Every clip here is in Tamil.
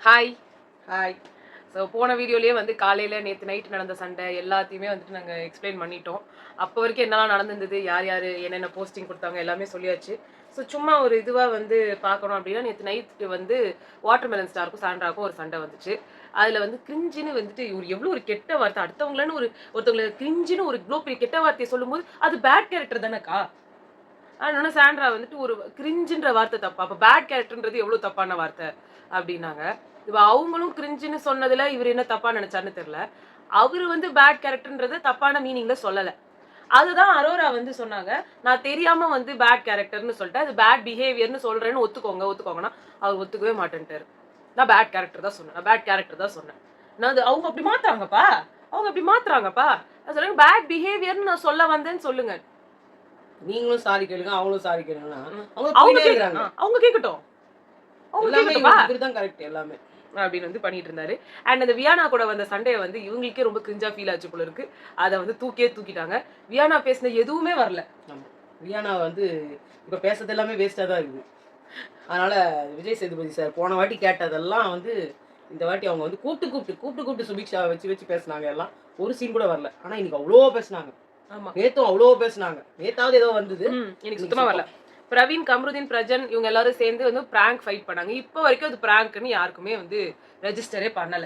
ஹாய். ஹாய். ஸோ போன வீடியோலயே வந்து காலையில நேத்து நைட் நடந்த சண்டை எல்லாத்தையுமே வந்துட்டு நாங்க எக்ஸ்பிளைன் பண்ணிட்டோம். அப்போ வரைக்கும் என்னலாம் நடந்திருந்தது, யார் யார் என்னென்ன போஸ்டிங் கொடுத்தாங்க எல்லாமே சொல்லியாச்சு. ஸோ சும்மா ஒரு இதுவா வந்து பார்க்கணும் அப்படின்னா, நேத்து நைட்டு வந்து வாட்டர்மெலன் ஸ்டாருக்கும் சாண்ட்ராக்கும் ஒரு சண்டை வந்துச்சு. அதுல வந்து கிரிஞ்சுன்னு வந்துட்டு இவர் எவ்வளோ ஒரு கெட்ட வார்த்தை அடுத்தவங்களன்னு ஒருத்தவங்களை கிரிஞ்சுன்னு ஒரு இவ்வளோ பெரிய கெட்ட வார்த்தையை சொல்லும்போது அது பேட் கேரக்டர் தானேக்கா. அதனால சாண்ட்ரா வந்துட்டு ஒரு கிரிஞ்சுன்ற வார்த்தை தப்பா, அப்போ பேட் கேரக்டர்ன்றது எவ்வளோ தப்பான வார்த்தை அப்படின்னாங்க. இப்போ அவங்களும் கிரிஞ்சுன்னு சொன்னதுல இவர் என்ன தப்பா நினைச்சாருன்னு தெரியல. அவரு வந்து பேட் கேரக்டர்ன்றத தப்பான மீனிங்ல சொல்லல. அதுதான் அரோரா வந்து சொன்னாங்க, நான் தெரியாம வந்து பேட் கேரக்டர்னு சொல்லிட்டேன், அது பேட் பிஹேவியர்னு சொல்றேன்னு ஒத்துக்கோங்கன்னா அவர் ஒத்துக்கவே மாட்டேன்ட்டாரு. நான் பேட் கேரக்டர் தான் சொன்னேன், நான் பேட் கேரக்டர் தான் சொன்னேன். நான் அது அவங்க அப்படி மாத்துறாங்கப்பா, அவங்க அப்படி மாத்துறாங்கப்பா. அது சொல்லுங்க பேட் பிஹேவியர்னு நான் சொல்ல வந்தேன்னு சொல்லுங்க. நீங்களும் சாரி கேளுங்க, அவங்களும் சாரி கேளுங்கன்னா அவங்க கேட்கட்டும், இதுதான் கரெக்ட் எல்லாமே அப்படின்னு வந்து பண்ணிட்டு இருந்தாரு. அண்ட் அந்த வியானா கூட வந்த சண்டையை வந்து இவங்களுக்கே ரொம்ப கிரிஞ்சா ஃபீல் ஆச்சு போல இருக்கு. அதை வந்து தூக்கிட்டாங்க. வியானா பேசின எதுவுமே வரல. வியானா வந்து இப்ப பேசுறது எல்லாமே வேஸ்டா தான் இருக்குது. அதனால விஜய் சேதுபதி சார் போன வாட்டி கேட்டதெல்லாம் வந்து இந்த வாட்டி அவங்க வந்து கூப்பிட்டு சுபிக்ஷா வச்சு பேசினாங்க. எல்லாம் ஒரு சீன் கூட வரல. ஆனா இன்னைக்கு அவ்வளோ பேசினாங்க. நேத்தும் அவ்வளோ பேசினாங்க. நேத்தாவது ஏதோ வந்தது, எனக்கு சுத்தமா வரல. பிரவீன், கம்ருதீன், பிரஜன் இவங்க எல்லாரும் சேர்ந்து வந்து பிராங்க் ஃபைட் பண்ணாங்க. இப்போ வரைக்கும் அது பிராங்க்னு யாருக்குமே வந்து ரெஜிஸ்டரே பண்ணல.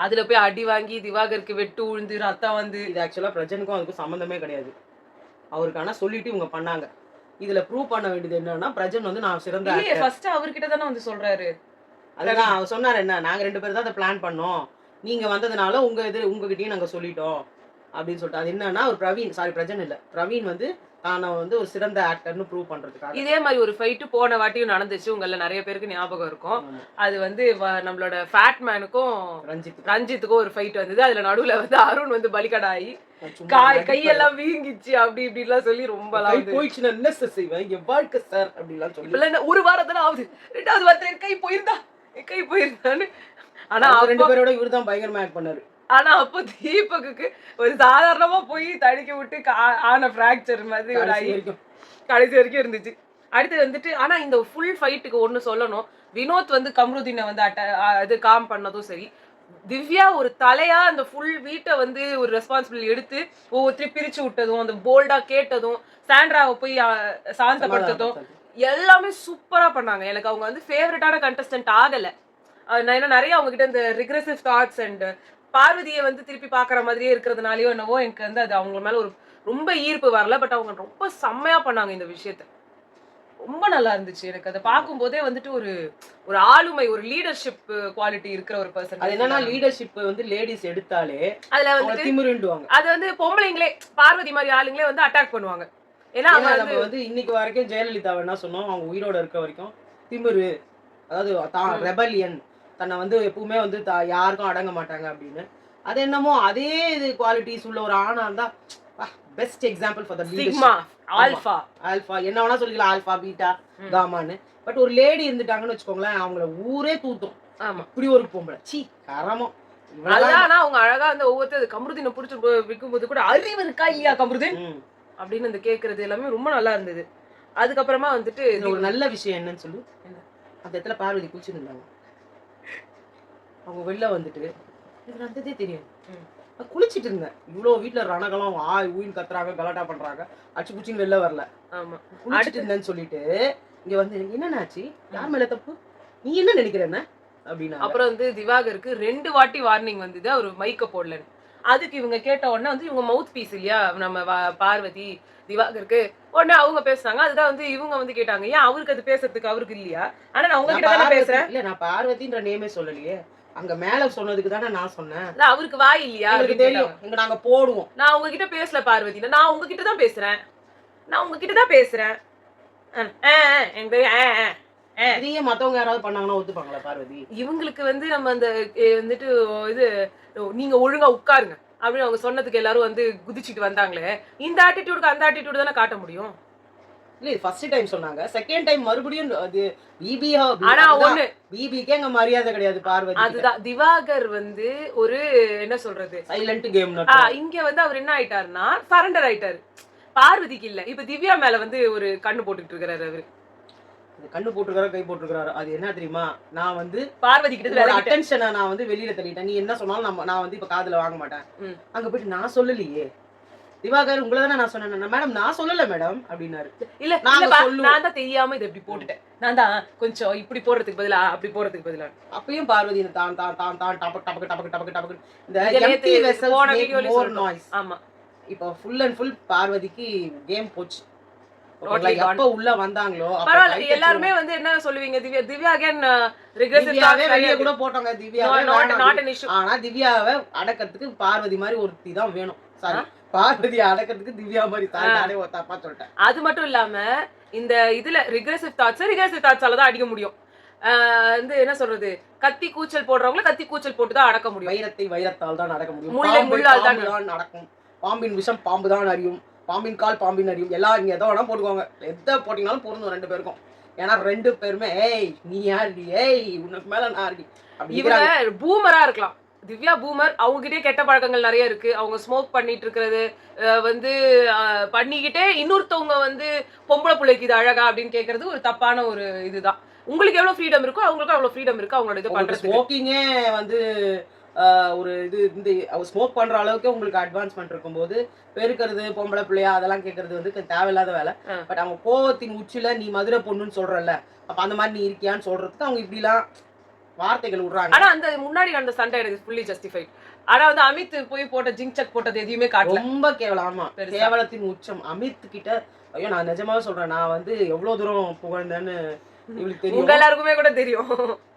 அதுல போய் அடி வாங்கி திவாகருக்கு வெட்டு உழுந்து ரத்தம் வந்து, இது ஆக்சுவலா பிரஜனுக்கும் அதுக்கும் சம்மந்தமே கிடையாது. அவருக்கு ஆனா சொல்லிட்டு இவங்க பண்ணாங்க. இதுல ப்ரூவ் பண்ண வேண்டியது என்னன்னா, பிரஜன் வந்து நான் சிறந்த ஆக்டர். ஃபர்ஸ்ட் அவர்கிட்ட தானே வந்து சொல்றாரு. அதுதான் அவர் சொன்னாரு, என்ன நாங்க 2 பேரும் தான் அதை பிளான் பண்ணோம், நீங்க வந்ததுனால உங்ககிட்டயும் நாங்க சொல்லிட்டோம் அப்படின்னு சொல்லிட்டு. அது என்னன்னா ஒரு பிரஜன் இல்ல, பிரவீன் வந்து தான வந்து ஒரு சிறந்த ஆக்டர்னு ப்ரூவ் பண்றதுக்காக. இதே மாதிரி ஒரு ஃபைட் போன வாட்டியும் நடந்துச்சு, உங்கள நிறைய பேருக்கு ஞாபகம் இருக்கும். அது வந்து நம்மளோட ஃபேட் மேனுக்கும் ரஞ்சித்துக்கும் ஒரு ஃபைட் வந்தது. அதுல நடுவுல வந்து அருண் வந்து பலிகடாயி கையெல்லாம் வீங்கிச்சு அப்படி இப்படி எல்லாம் சொல்லி ரொம்ப போயிடுச்சு. நான் என்ன சார் செய்வேன், என் வாழ்க்கை சார் அப்படிலாம் சொல்லி ஒரு வாரத்துல ஆகுது. 2வது வாரத்துல கை போயிருந்தான்னு. ஆனா 2 பேரோட இவரு தான் பயங்கரமா ஆக்ட் பண்ணாரு. ஆனா அப்போ தீபக்கு ஒரு சாதாரணமா போய் தடுக்கி விட்டு ஆன பிராக்சர் மாதிரி ஒரு கடைசி வரைக்கும் இருந்துச்சு. அடுத்து வந்துட்டு ஆனா இந்த ஃபுல் ஃபைட்டுக்கு ஒண்ணு சொல்லணும், வினோத் வந்து கம்ருதீனை வந்து இது காம் பண்ணதும் சரி, திவ்யா ஒரு தலையா அந்த ஃபுல் வீட்டை வந்து ஒரு ரெஸ்பான்சிபிலிட்டி எடுத்து ஒவ்வொருத்தரையும் பிரிச்சு விட்டதும், அந்த போல்டா கேட்டதும், சாண்ட்ராவை போய் சாந்தப்படுத்ததும் எல்லாமே சூப்பரா பண்ணாங்க. எனக்கு அவங்க வந்து ஃபேவரட்டான கண்டஸ்டன்ட் ஆகல. நான் நிறைய அவங்க கிட்ட இந்த ரிக்ரெசிவ் தாட்ஸ் அண்ட் பார்வதியை வந்து திருப்பி பாக்குற மாதிரியே இருக்கிறதுனாலயோ என்னவோ எனக்கு வந்து அது அவங்க மேல ஒரு ரொம்ப ஈர்ப்பு வரல. பட் அவங்க ரொம்ப செம்மையா பண்ணாங்க இந்த விஷயத்த. ரொம்ப நல்லா இருந்துச்சு. எனக்கு அதை பார்க்கும் போதே வந்துட்டு ஒரு ஆளுமை, ஒரு லீடர்ஷிப் குவாலிட்டி இருக்கிற ஒரு பர்சன். அது என்னன்னா லீடர்ஷிப் வந்து லேடிஸ் எடுத்தாலே அதுல வந்து திமிருண்டுவாங்க. அது வந்து பொம்பளைங்களே பார்வதி மாதிரி ஆளுங்களே வந்து அட்டாக் பண்ணுவாங்க. ஏன்னா நம்ம வந்து இன்னைக்கு வரைக்கும் ஜெயலலிதா என்ன சொன்னோம், அவங்க உயிரோட இருக்க வரைக்கும் திமிரு, அதாவது ரெபலியன், தன்னை வந்து எப்பவுமே வந்து யாருக்கும் அடங்க மாட்டாங்க அப்படின்னு. அது என்னமோ அதே இது குவாலிட்டிஸ் உள்ள ஒரு ஆணா இருந்தா best example for the sigma alpha என்ன வேணா சொல்லிக்கலாம், ஆல்பா பீட்டா காமான்னு. பட் ஒரு லேடி இருந்துட்டாங்கன்னு வச்சுக்கோங்களேன், அவங்கள ஊரே தூத்தும். ஆமா, இப்படி ஒரு பொம்பளை சி கரமம். ஆனா அவங்க அழகா அந்த ஒவ்வொருத்தர் கம்ருதீனை புடிச்சு விற்கும் போது கூட அறிவு இருக்கா இல்லையா கம்ருதீன் அப்படின்னு அந்த கேட்கறது எல்லாமே ரொம்ப நல்லா இருந்தது. அதுக்கப்புறமா வந்துட்டு ஒரு நல்ல விஷயம் என்னன்னு சொல்லி, அந்த இடத்துல பார்வதி குளிச்சுருந்தாங்க. அவங்க வெளில வந்துட்டு எனக்கு வந்ததே தெரியும், குளிச்சுட்டு இருந்தேன். இவ்வளோ வீட்டுல ரணகலம் ஊயின் கத்துறாங்க, கலாட்டா பண்றாங்க, அச்சு குச்சின்னு வெளில வரல. ஆமா, குளிச்சுட்டு இருந்தேன்னு சொல்லிட்டு இங்க வந்து என்னன்னாச்சு, யார் மேல தப்பு, நீ என்ன நினைக்கிறேன்னு அப்படின்னா. அப்புறம் வந்து திவாகருக்கு 2 வாட்டி வார்னிங் வந்தது, அவர் மைக்க போடலன்னு. அதுக்கு இவங்க கேட்ட உடனே வந்து இவங்க மவுத் பீஸ் இல்லையா நம்ம பார்வதி திவாகருக்கு, உடனே அவங்க பேசுறாங்க. அதுதான் வந்து இவங்க வந்து கேட்டாங்க, ஏன் அவருக்கு அது பேசுறதுக்கு அவருக்கு இல்லையா. ஆனா நான் உங்ககிட்ட தானே பேசுறேன். இல்ல நான் பார்வதின்ற நேமே சொல்லலையே, அங்க மேல சொன்னதுக்கு தானே நான் சொன்னேன். அவருக்கு வாய் இல்லையா, அவருக்கு தெரியும், இங்க நாங்க போடுவோம். நான் உங்ககிட்ட பேசல பார்வதி, நான் உங்ககிட்ட தான் பேசுறேன், இதையே மத்தவங்க யாராவது பண்ணாங்கன்னா ஒத்துப்பாங்களா பார்வதி? இவங்களுக்கு வந்து நம்ம அந்த வந்துட்டு இது நீங்க ஒழுங்கா உட்காருங்க அப்படின்னு அவங்க சொன்னதுக்கு எல்லாரும் வந்து குதிச்சுட்டு வந்தாங்களே, இந்த ஆட்டிடியூடுக்கு அந்த ஆட்டிடியூட் தானே காட்ட முடியும். இல்ல ஃபர்ஸ்ட் டைம் சொன்னாங்க, செகண்ட் டைம் மறுபடியும் அது பிபி. ஆனா ஒண்ணு, பிபிக்கே அங்க மரியாதை கிடையாது பார்வதி. அதுதான் திவாகர் வந்து ஒரு என்ன சொல்றது சைலண்ட் கேம். இங்க வந்து அவர் என்ன ஆயிட்டாருன்னா சரண்டர் ஆயிட்டாரு, பார்வதிக்கு இல்ல. இப்ப திவ்யா மேல வந்து ஒரு கண்ணு போட்டுட்டு இருக்காரு அவரு. கண்ணு போட்டுருக்காரோ கை போட்டுருக்காரோ அது என்ன தெரியுமா, நான் வந்து பார்வதி கிட்ட அட்டென்ஷனை நான் வந்து வெளியில தள்ளிட்டேன். நீ என்ன சொன்னாலும் நான் வந்து இப்ப காதுல வாங்க மாட்டேன். அங்க போயிட்டு நான் சொல்லலையே திவாகர் உங்களை தானே நான் சொன்னேன். மேடம் நான் சொல்லல மேடம் அப்படின்னாரு. இல்ல நான் தான் தெரியாம இதை இப்படி போட்டுட்டேன், நான் தான் கொஞ்சம் இப்படி போடுறதுக்கு பதிலா அப்படி போடுறதுக்கு பதிலா. அப்பயும் பார்வதி தான் தான் தான் தான் டபக் டபக் டபக் டபக் டபக் இந்த empty vessels make more noise. ஆமா இப்போ ஃபுல் அண்ட் ஃபுல் பார்வதிக்கு கேம் போச்சு. எப்ப உள்ள வந்தாங்களோ பரவாயில்ல. எல்லாருமே வந்து என்ன சொல்லுவீங்க, திவ்யா அகைன் ரிக்ரெசிவ் வெளிய கூட போட்டாங்க திவ்யாவை. ஆனா திவ்யாவை அடக்கிறதுக்கு பார்வதி மாதிரி ஒருத்தி தான் வேணும். சாரி, பார்வதியை அடக்கிறதுக்கு திவ்யா மாதிரி தானே தப்பா சொல்லிட்டேன். அது மட்டும் இல்லாம இந்த இதுல ரிக்ரெசிவ் தாட்ஸால தான் அடிக்க முடியும். வந்து என்ன சொல்றது, கத்தி கூச்சல் போடுறவங்கள கத்தி கூச்சல் போட்டு தான் அடக்க முடியும். வைரத்தை வைரத்தால் தான் அடக்க முடியும். முள்ளால் தான் நடக்கும். பாம்பின் விஷம் பாம்பு தான் அறியும், பாம்பின் கால் பாம்பின் அறியும். எல்லாம் நீங்க எதோ வேணா போட்டுக்கோங்க, எதை போட்டீங்கன்னாலும் பொருந்தும் ரெண்டு பேருக்கும். ஏன்னா ரெண்டு பேருமே ஏய் நீ யாருடி, ஏய் உனக்கு மேல நான் யாருடி. இவங்க பூமரா இருக்கலாம், திவ்யா பூமர். அவங்க கிட்டே கெட்ட பழக்கங்கள் நிறைய இருக்கு. அவங்க ஸ்மோக் பண்ணிட்டு இருக்கிறது வந்து பண்ணிக்கிட்டே இன்னொருத்தவங்க வந்து பொம்பளை பிள்ளைக்கு இது அழகா அப்படின்னு கேட்கறது ஒரு தப்பான ஒரு இதுதான். உங்களுக்கு எவ்வளவு ஃப்ரீடம் இருக்கோ அவங்களுக்கும் அவ்வளவு ஃப்ரீடம் இருக்கு அவங்களோட இது பண்றது. ஸ்மோக்கிங்கே வந்து ஒரு இது இந்த ஸ்மோக் பண்ற அளவுக்கு உங்களுக்கு அட்வான்ஸ்மெண்ட் இருக்கும்போது பெருக்கிறது பொம்பளை பிள்ளையா அதெல்லாம் கேட்கறது வந்து தேவையில்லாத வேலை. பட் அவங்க கோவத்தின் உச்சில நீ மதுரை பொண்ணுன்னு சொல்றல, அப்ப அந்த மாதிரி நீ இருக்கியான்னு சொல்றதுக்கு அவங்க இப்படிலாம் வார்த்தைகள் விடுறாங்க. ஆனா அந்த முன்னாடி நடந்த சண்டை எனக்கு ஃபுல்லி ஜஸ்டிஃபைட். ஆனா வந்து அமித் போய் போட்ட ஜிங்சக் போட்டது எதுவுமே காட்டல. ரொம்ப கேவலம். ஆமா, கேவலத்தின் உச்சம். அமித் கிட்ட ஐயோ நான் நிஜமாவே சொல்றேன், நான் வந்து எவ்வளவு தூரம் புகழ்ந்தேன்னு இவளுக்கு தெரியும், உங்க எல்லாருக்குமே கூட தெரியும்.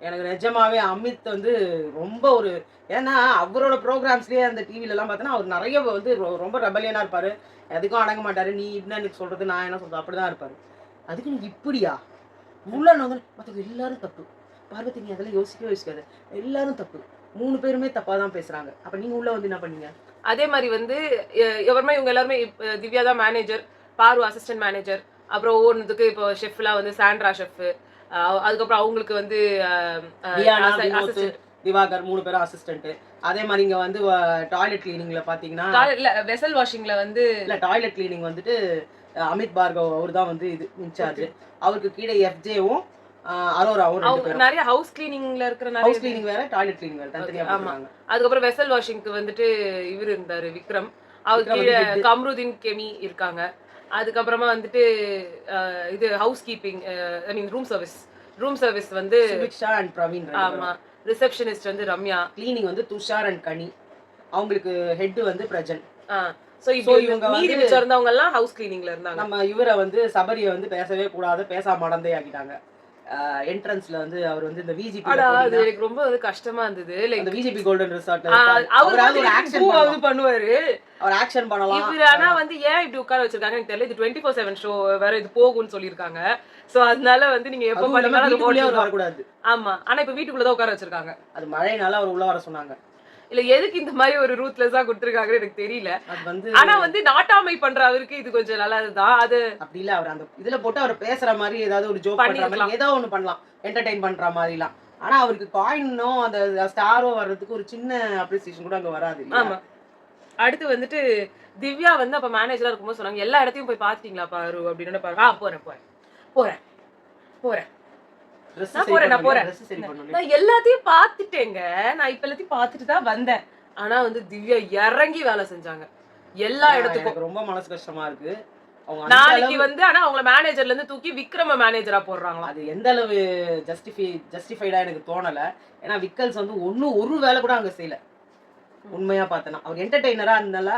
எனக்கு நிஜமாவே அமித் வந்து ரொம்ப ஒரு, ஏன்னா அவரோட ப்ரோக்ராம்ஸ்லயே அந்த டிவில எல்லாம் பார்த்தோன்னா அவர் நிறைய வந்து ரொம்ப ரெபலியனா இருப்பாரு, எதுக்கும் அடங்க மாட்டாரு. நீ என்ன எனக்கு சொல்றது நான் என்ன சொல்றது அப்படிதான் இருப்பாரு. அதுக்கு நீங்க இப்படியா முள்ள வந்து மற்ற எல்லாரும் தப்பு, பார்வதி நீ அதெல்லாம் யோசிக்காது, எல்லாரும் தப்பு, மூணு பேருமே தப்பா தான் பேசுறாங்க. அப்ப நீங்க உள்ள வந்து என்ன பண்ணீங்க? அதே மாதிரி வந்து எவருமே இவங்க எல்லாருமே திவ்யா தான் மேனேஜர், பாரு அசிஸ்டன்ட் மேனேஜர், அப்புறம் ஒவ்வொன்றுத்துக்கு இப்போ ஷெஃப்லாம் வந்து சாண்ட்ரா ஷெஃப், அதுக்கப்புறம் அவங்களுக்கு வந்து திவாகர் மூணு பேரும் அசிஸ்டன்ட். அதே மாதிரி இங்க வந்து டாய்லெட் கிளீனிங்ல பாத்தீங்கன்னா வெசல் வாஷிங்ல வந்து இல்ல டாய்லெட் கிளீனிங் வந்துட்டு அமித் பார்கவ் அவர் தான் வந்து இது இன்சார்ஜ். அவருக்கு கீழே எஃப்ஜேவும் அரோராவும் நிறைய ஹவுஸ் கிளீனிங்ல இருக்கிற ஹவுஸ் கிளீனிங் வேற டாய்லெட் கிளீனிங் வேற தனித்தனியா போடுறாங்க. அதுக்கப்புறம் வெசல் வாஷிங்க்கு வந்துட்டு இவர் இருந்தாரு விக்ரம், அவருக்கு கீழே கம்ருதீன் கெமி இருக்காங்க. அதுக்கப்புறமா வந்துட்டு இது ஹவுஸ் கீப்பிங் ஐ மீன் ரூம் சர்வீஸ் வந்து சுபிக்ஷா அண்ட் பிரவீன். ஆமா, ரிசப்ஷனிஸ்ட் வந்து ரம்யா, கிளீனிங் வந்து துஷார் அண்ட் கனி, அவங்களுக்கு ஹெட் வந்து பிரஜன். சோ இவங்க மீதி மிச்சம் இருந்தவங்க எல்லாம் ஹவுஸ் கிளீனிங்ல இருந்தாங்க. நம்ம இவரை வந்து சபரியை வந்து பேசவே கூடாது, பேசாம மடந்தே ஆக்கிட்டாங்க. என்ட்ரன்ஸ்ல வந்து அவர் வந்து இந்த விஜிபி அது எனக்கு ரொம்ப வந்து கஷ்டமா இருந்தது. லைக் இந்த விஜிபி கோல்டன் ரிசார்ட் அவர் ஒரு ஆக்ஷன் பண்ணுவாரு, அவர் ஆக்ஷன் பண்ணலாம். இவர் ஆனா வந்து ஏன் இப்படி உட்கார வச்சிருக்காங்க எனக்கு தெரியல. இது 24/7 ஷோ வேற, இது போகும்னு சொல்லிருக்காங்க. சோ அதனால வந்து நீங்க எப்ப பண்ணாலும் வரக்கூடாது. ஆமா, ஆனா இப்ப வீட்டுக்குள்ள தான் உட்கார வச்சிருக்காங்க. அது மழைனால அவர் உள்ள வர சொன்னாங்க. இல்ல எதுக்கு இந்த மாதிரி ஒரு ரூத்லெஸ்ஸா கொடுத்திருக்காங்கன்னு எனக்கு தெரியல. ஆனா வந்து நாட்டாமை பண்ற அவருக்கு இது கொஞ்சம் நல்லதுதான். அது அப்படி இல்ல, அவர் அந்த இதுல போட்டு அவர் பேசுற மாதிரி ஏதாவது ஒரு ஜோக் பண்ற மாதிரி ஏதோ ஒண்ணு பண்ணலாம், என்டர்டெயின் பண்ற மாதிரிலாம். ஆனா அவருக்கு காயினோ அந்த ஸ்டாரோ வர்றதுக்கு ஒரு சின்ன அப்ரிசியேஷன் கூட அங்க வராது. ஆமா. அடுத்து வந்துட்டு திவ்யா வந்து அப்ப மேனேஜரா இருக்கும்போது சொன்னாங்க எல்லா இடத்தையும் போய் பாத்தீங்களா பாரு அப்படின்னு. பாருங்க போறேன் போறேன் போறேன் போறேன் நான் எல்லாத்தையும் பாத்துட்டேங்க, நான் இப்ப எல்லாத்தையும் பாத்துட்டு தான் வந்தேன். ஆனா வந்து திவ்யா இறங்கி வேலை செஞ்சாங்க எல்லா இடத்துக்கும். ரொம்ப மனசு கஷ்டமா இருக்கு. நாளைக்கு வந்து ஆனா அவங்கள மேனேஜர்ல இருந்து தூக்கி விக்ரம மேனேஜரா போடுறாங்க. அது எந்த அளவு ஜஸ்டிஃபைடா எனக்கு தோணல. ஏன்னா விக்கல்ஸ் வந்து ஒரு வேலை கூட அங்க செய்யல. உண்மையா பார்த்தனா அவர் என்டர்டெய்னரா இருந்தால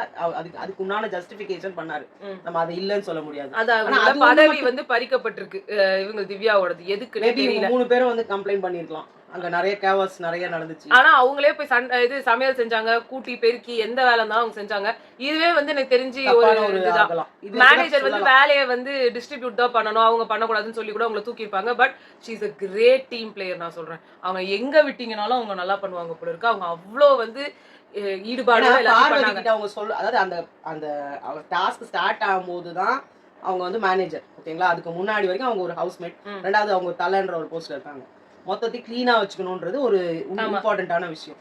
அதுக்கு உண்டான ஜஸ்டிஃபிகேஷன் பண்ணாரு, நம்ம அதை இல்லன்னு சொல்ல முடியாது. அது பதவி வந்து பறிக்கப்பட்டிருக்கு இவங்க திவ்யாவோடது. எதுக்கு தெரியல. மூணு பேரும் வந்து கம்ப்ளைண்ட் பண்ணிருக்கலாம், அங்க நிறைய கேவஸ் நிறைய நடந்துச்சு. ஆனா அவங்களே போய் இது சமையல் செஞ்சாங்க, கூட்டி பெருக்கி எந்த வேலை இருந்தாலும் அவங்க செஞ்சாங்க. இதுவே வந்து எனக்கு தெரிஞ்சு ஒரு மேனேஜர் வந்து வேலையை வந்து டிஸ்ட்ரிபியூட் தான் பண்ணணும், அவங்க பண்ணக்கூடாதுன்னு சொல்லி கூட அவங்களை தூக்கிருப்பாங்க. But she is a great team player. நான் சொல்றேன், அவங்க எங்க விட்டீங்கனாலும் அவங்க நல்லா பண்ணுவாங்க போல இருக்கு. அவங்க அவ்வளோ வந்து ஈடுபாடு அவங்க சொல்ல, அதாவது அந்த அந்த டாஸ்க் ஸ்டார்ட் ஆகும்போது தான் அவங்க வந்து மேனேஜர், ஓகேங்களா. அதுக்கு முன்னாடி வரைக்கும் அவங்க ஒரு ஹவுஸ்மேட், ரெண்டாவது அவங்க தலைன்ற ஒரு போஸ்ட்ல இருக்காங்க. மொத்தத்தையும் கிளீனா வச்சுக்கணும்ன்றது ஒரு இம்பார்ட்டன்டான விஷயம்.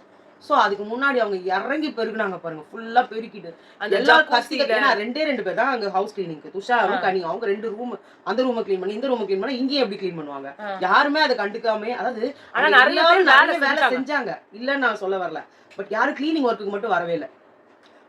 சோ அதுக்கு முன்னாடி அவங்க இறங்கி பெருக்குனாங்க பாருங்க, ஃபுல்லா பெருக்கிட்டு அந்த எல்லாரும் ஜக்கூசில ஏன்னா 2 பேர் தான் அங்க ஹவுஸ் கிளீனிங்க்கு, துஷாரும் கனி. அவங்க 2 ரூம், அந்த ரூமை கிளீன் பண்ணி இந்த ரூமை கிளீன் பண்ணி இங்கேயும் எப்படி கிளீன் பண்ணுவாங்க? யாருமே அதை கண்டுக்காம, அதாவது ஆனா அங்க நிறைய எல்லாரும் பேர் நிறைய வேலை செஞ்சாங்க, இல்லன்னு நான் சொல்ல வரல. பட் யாரும் கிளீனிங் ஒர்க்குக்கு மட்டும் வரவே இல்லை.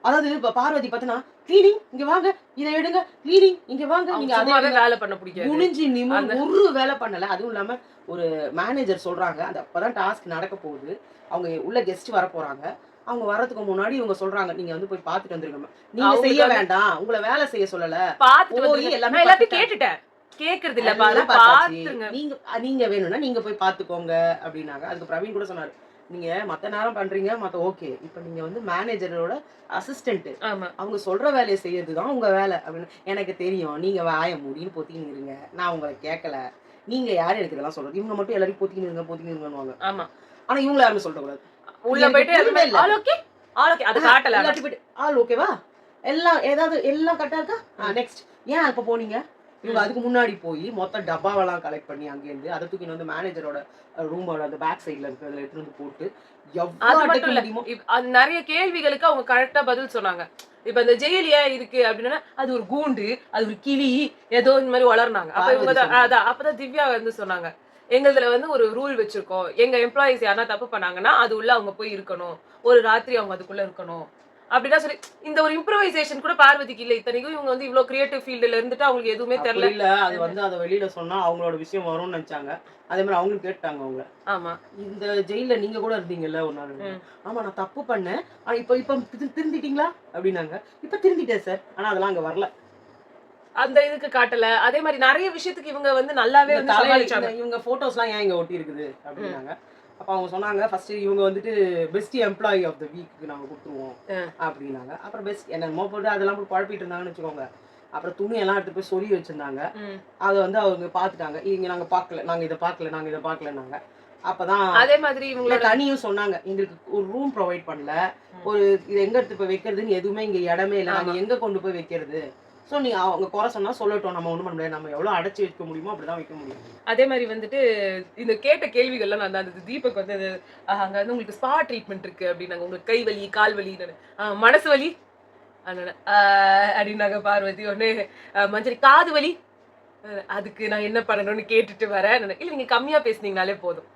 அதாவது இப்ப பார்வதி பார்த்தனா கிளீனிங் இங்க வாங்க, இதை எடுங்க, கிளீனிங் இங்க வாங்க, நீங்க அதே வேலை பண்ண பிடிக்காது, குனிஞ்சு நிமிர்ந்து ஒரு வேலை பண்ணல. அதுவும் இல்லாம ஒரு மேனேஜர் சொல்றாங்க, அது அப்பதான் டாஸ்க் நடக்க போகுது, அவங்க உள்ள கெஸ்ட் வர போறாங்க, அவங்க வரதுக்கு முன்னாடி இவங்க சொல்றாங்க நீங்க வந்து போய் பாத்துட்டு வந்துருங்க, நீங்க செய்ய வேண்டாம், உங்களை வேலை செய்ய சொல்லல, பாத்துட்டு எல்லாத்தையும் கேட்டுட்டேன், கேக்குறது இல்ல பாத்துங்க, நீங்க வேணும்னா நீங்க போய் பாத்துக்கோங்க அப்படின்னாங்க. அதுக்கு பிரவீன் கூட சொன்னாரு, நீங்க மத்த நேரம் பண்றீங்க மத்த ஓகே, இப்ப நீங்க வந்து மேனேஜரோட அசிஸ்டன்ட், அவங்க சொல்ற வேலையை செய்யறதுதான் உங்க வேலை அப்படின்னு. எனக்கு தெரியும், நீங்க வாய மூடின்னு பொத்தின்னு இருங்க, நான் உங்களை கேட்கல, நீங்க யாரு எனக்கு இதெல்லாம் சொல்றது, இவங்க மட்டும் எல்லாரையும் பொத்தின்னு இருங்க பொத்தின்னு இருங்கன்னு. ஆமா, ஆனா இவங்க யாருமே சொல்லக்கூடாது, உள்ள போயிட்டு ஆல் ஓகே ஆல் ஓகே அது காட்டல, ஆல் ஓகேவா, எல்லாம் ஏதாவது எல்லாம் கரெக்டா இருக்கா, நெக்ஸ்ட் ஏன் இப்ப போனீங்க? இவங்க அதுக்கு முன்னாடி போய் மொத்த டப்பாவெல்லாம் கலெக்ட் பண்ணி அங்கேருந்து அதை தூக்கி வந்து மேனேஜரோட ரூமோட அந்த பேக் சைட்ல இருக்கிறதுல எடுத்து வந்து போட்டு நிறைய கேள்விகளுக்கு அவங்க கரெக்டா பதில் சொன்னாங்க. இப்ப இந்த ஜெயில் ஏன் இருக்கு அப்படின்னா அது ஒரு கூண்டு, அது ஒரு கிளி, ஏதோ இந்த மாதிரி வளர்னாங்க. அப்ப இவங்க அப்பதான் திவ்யா வந்து சொன்னாங்க, எங்களதுல வந்து ஒரு ரூல் வச்சிருக்கோம், எங்க எம்ப்ளாயிஸ் யாரா தப்பு பண்ணாங்கன்னா அது உள்ள அவங்க போய் இருக்கணும், ஒரு ராத்திரி அவங்க அதுக்குள்ள இருக்கணும் அப்படின்னா சொல்லி. இந்த ஒரு இம்ப்ரோவைசேஷன் கூட பார்வதிக்கு இல்ல. இத்தனைக்கும் இவங்க வந்து இவ்வளவு கிரியேட்டிவ் ஃபீல்ட்ல இருந்துட்டு அவங்களுக்கு எதுவுமே தெரியல. இல்ல அது வந்து அதை வெளியில சொன்னா அவங்களோட விஷயம் வரும்னு நினைச்சாங்க. அதே மாதிரி அவங்களும் கேட்டாங்க அவங்க. ஆமா, இந்த ஜெயில நீங்க கூட இருந்தீங்கல்ல ஒரு நாள். ஆமா நான் தப்பு பண்ணேன், இப்ப திருந்திட்டீங்களா அப்படின்னாங்க. இப்ப திருந்திட்டேன் சார், ஆனா அதெல்லாம் அங்க வரல, அந்த இதுக்கு காட்டல. அதே மாதிரி நிறைய விஷயத்துக்கு இவங்க வந்து நல்லாவே வந்து சமாளிச்சாங்க. இவங்க போட்டோஸ்லாம் ஏன் இங்க ஒட்டி இருக்குது அப்படின்னாங்க. அப்ப அவங்க சொன்னாங்க ஃபர்ஸ்ட் இவங்க வந்துட்டு best employee of the week நாங்க கொடுத்துருவோம் அப்படின்னாங்க. அப்புறம் பெஸ்ட் என்னமோ போட்டு அதெல்லாம் போட்டு குழப்பிட்டு இருந்தாங்கன்னு வச்சுக்கோங்க. அப்புறம் துணி எல்லாம் எடுத்து போய் சொல்லி வச்சிருந்தாங்க. அதை வந்து அவங்க பாத்துட்டாங்க, இங்க நாங்க பாக்கல, நாங்க இதை பாக்கலன்னாங்க. அப்பதான் அதே மாதிரி இவங்க தனியும் சொன்னாங்க, எங்களுக்கு ஒரு ரூம் ப்ரொவைட் பண்ணல, ஒரு இது எங்க எடுத்து போய் வைக்கிறதுன்னு எதுவுமே இங்க இடமே இல்லை, நாங்க எங்க கொண்டு போய் வைக்கிறது. ஸோ நீ அவங்க குறை சொன்னா சொல்லட்டும், நம்ம ஒன்றும் பண்ண முடியாது, நம்ம எவ்வளோ அடைச்சி வைக்க முடியுமோ அப்படிதான் வைக்க முடியும். அதே மாதிரி வந்துட்டு இந்த கேட்ட கேள்விகள்லாம் நான் தான் தீபக் வந்து அங்கே வந்து உங்களுக்கு ஸ்பா ட்ரீட்மெண்ட் இருக்கு அப்படின்னாங்க, உங்களுக்கு கை வலி கால் வலி மனசு வலி அப்படின்னாங்க பார்வதி. ஒன்று மஞ்சரி காது வலி, அதுக்கு நான் என்ன பண்ணணும்னு கேட்டுட்டு வரேன். இல்லை நீங்கள் கம்மியாக பேசுனீங்கனாலே போதும்.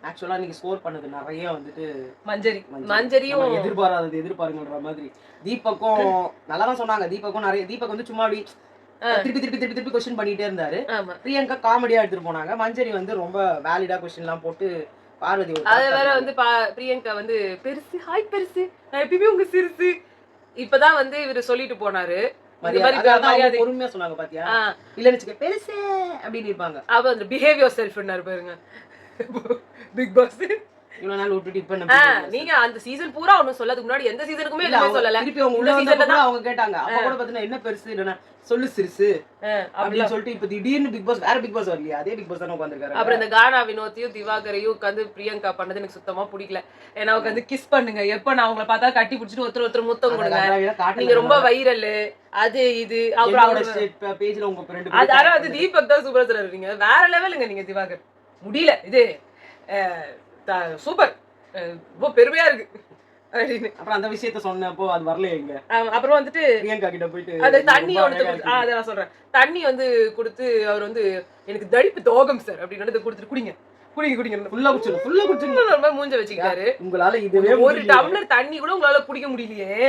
ஆக்சுவலா நீங்க ஸ்கோர் பண்ணது நிறைய வந்துட்டு மஞ்சரியும் எதிர்பாராதது எதிர்பாருங்கன்ற மாதிரி. தீபக்கும் நல்லா தான் சொன்னாங்க. தீபக் வந்து சும்மா அப்படி திருப்பி கொஸ்டின் பண்ணிட்டே இருந்தாரு. பிரியங்கா காமெடியா எடுத்துட்டு போனாங்க. மஞ்சரி வந்து ரொம்ப வேலிடா கொஸ்டின் எல்லாம் போட்டு பார்வதி அது வேற வந்து பிரியங்கா வந்து பெருசு ஹாய் பெருசு நான் எப்பயுமே உங்க சிறுசு இப்பதான் வந்து இவரு சொல்லிட்டு போனாரு. பொறுமையா சொன்னாங்க பாத்தியா, இல்லன்னு பெருசு அப்படின்னு இருப்பாங்க. அவ அந்த பிஹேவியர் செல்ஃப்னாரு பாருங்க பிக் பாஸ். இவ்வளவு நாள் விட்டுட்டு இப்ப நீங்க அந்த சீசன் பூரா ஒண்ணும் சொல்லதுக்கு முன்னாடி எந்த சீசனுக்குமே எதுவுமே சொல்லல. திருப்பி அவங்க உள்ள வந்தப்ப அவங்க கேட்டாங்க, அப்ப கூட பாத்தீங்கன்னா என்ன பெருசு இல்லனா சொல்லு சிறுசு அப்படின்னு சொல்லிட்டு இப்ப திடீர்னு பிக் பாஸ் வேற பிக் பாஸ் வரலையா, அதே பிக் பாஸ் தான உட்கார்ந்திருக்காரு. அப்புறம் இந்த கானா வினோத்தையும் திவாகரையும் உட்கார்ந்து பிரியங்கா பண்ணது எனக்கு சுத்தமா பிடிக்கல. ஏன்னா உட்கார்ந்து கிஸ் பண்ணுங்க, எப்ப நான் உங்களை பார்த்தா கட்டி பிடிச்சிட்டு ஒருத்தர் முத்தம் கொடுங்க, நீங்க ரொம்ப வைரல் அது இது. அப்புறம் பேஜ்ல உங்க ஃப்ரெண்ட் ஆனா அது தீபக் தான் சூப்பரா சொல்றீங்க, வேற லெவலுங்க நீங்க திவாகர். முடியல இது சூப்பர், ரொம்ப பெருமையா இருக்கு அப்படின்னு. அப்புறம் அந்த விஷயத்த சொன்னப்போ அது வரலையே இங்க. அப்புறம் வந்துட்டு பிரியங்கா கிட்ட போயிட்டு அந்த தண்ணி அதை நான் சொல்றேன், தண்ணி வந்து கொடுத்து அவர் வந்து எனக்கு தடிப்பு தோகம் சார் அப்படின்னு கொடுத்துட்டு குடிங்க ஃபுல்லா மூஞ்ச வச்சுக்கிட்டாரு. உங்களால இதுவே ஒரு டம்ளர் தண்ணி கூட உங்களால குடிக்க முடியலையே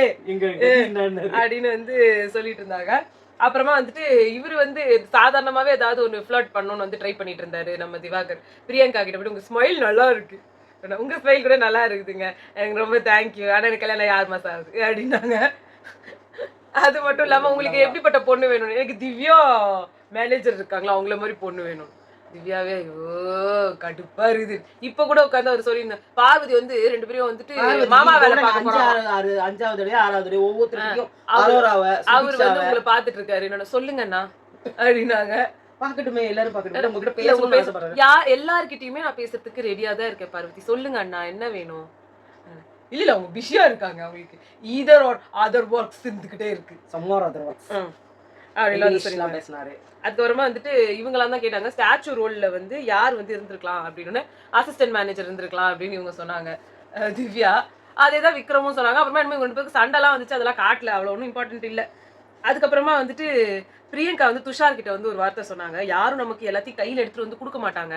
அப்படின்னு வந்து சொல்லிட்டு இருந்தாங்க. அப்புறமா வந்துட்டு இவரு வந்து சாதாரணமாவே ஏதாவது ஒன்று ஃப்ளர்ட் பண்ணணும்னு வந்து ட்ரை பண்ணிட்டு இருந்தாரு நம்ம திவாகர். பிரியங்கா கிட்ட போய் உங்க ஸ்மைல் நல்லா இருக்கு, உங்க ஸ்மைல் கூட நல்லா இருக்குதுங்க, எனக்கு ரொம்ப தேங்க்யூ, ஆனா எனக்கு கல்யாணம் 6 மாசம் ஆகுது அப்படின்னாங்க. அது மட்டும் இல்லாம உங்களுக்கு எப்படிப்பட்ட பொண்ணு வேணும், எனக்கு திவ்யா மேனேஜர் இருக்காங்களா அவங்கள மாதிரி பொண்ணு வேணும். திவ்யாவே ஐயோ கடுப்பா இருக்குது. இப்ப கூட உட்காந்து அவர் சொல்லியிருந்தார், பார்வதி வந்து 2 பேரும் வந்துட்டு மாமா வேலை பார்க்க போறாங்க, 5வது தடவை 6வது தடவை ஒவ்வொருத்தருக்கும் அவர் வந்து உங்களை பாத்துட்டு இருக்காரு, என்னோட சொல்லுங்கண்ணா அப்படின்னாங்க. பாக்கட்டுமே எல்லாரும் பாக்கட்டும், எல்லார்கிட்டயுமே நான் பேசுறதுக்கு ரெடியா தான் இருக்கேன் பார்வதி, சொல்லுங்க அண்ணா என்ன வேணும். இல்ல அவங்க பிஸியா இருக்காங்க, அவங்களுக்கு இதர் ஆர் அதர் ஒர்க்ஸ் இருந்துகிட்டே இருக்கு, சம்மார் அதர் ஒர்க்ஸ் அப்படிலாம் வந்து இங்கிலீஷ்லாம் பேசினாரு. அதுக்கப்புறமா வந்துட்டு இவங்களாம் தான் கேட்டாங்க ஸ்டாச்சு ரோல்ல வந்து யார் வந்து இருந்திருக்கலாம் அப்படின்னு. அசிஸ்டன்ட் மேனேஜர் இருந்திருக்கலாம் அப்படின்னு இவங்க சொன்னாங்க திவ்யா. அதேதான் விக்ரமும் சொன்னாங்க. அப்புறமா இனிமே ரெண்டு பேருக்கு சண்டைலாம் வந்துச்சு, அதெல்லாம் காட்டல, அவ்வளோ ஒன்றும் இம்பார்ட்டன்ட் இல்லை. அதுக்கப்புறமா வந்துட்டு பிரியங்கா வந்து துஷார் கிட்ட வந்து ஒரு வார்த்தை சொன்னாங்க, யாரும் நமக்கு எல்லாத்தையும் கையில எடுத்துட்டு வந்து கொடுக்க மாட்டாங்க,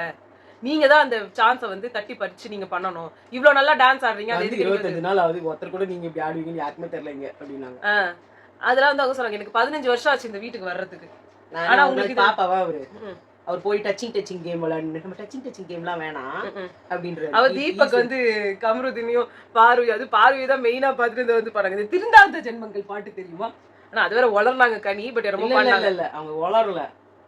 நீங்க தான் அந்த சான்ஸை வந்து தட்டி பறிச்சு நீங்க பண்ணணும், இவ்வளவு நல்லா டான்ஸ் ஆடுறீங்க, அது எதுக்கு 25 நாள் ஆகுது, ஒருத்தர் கூட நீங்க இப்படி ஆடுவீங்கன்னு யாருக்குமே தெரியலங்க அப்படின்னாங்க. அதெல்லாம் வந்து அவங்க சொன்னாங்க, எனக்கு 15 வருஷம் ஆச்சு இந்த வீட்டுக்கு வர்றதுக்கு. ஆனா உங்களுக்கு பாப்பாவா அவரு அவர் போய் டச்சிங் கேம் விளையாண்டு நம்ம டச்சிங் கேம்லாம் வேணாம் அப்படின்றாரு. அவர் தீபக் வந்து கமருதினியும் பார்வை, அது பார்வையை தான் மெயினா பார்த்துட்டு வந்து பாருங்க. இந்த திருந்தாத ஜென்மங்கள் பாட்டு தெரியுமா? ஆனா அது வேற வளர்னாங்க கனி, பட் ரொம்ப பாடல இல்ல அவங்க வளரல,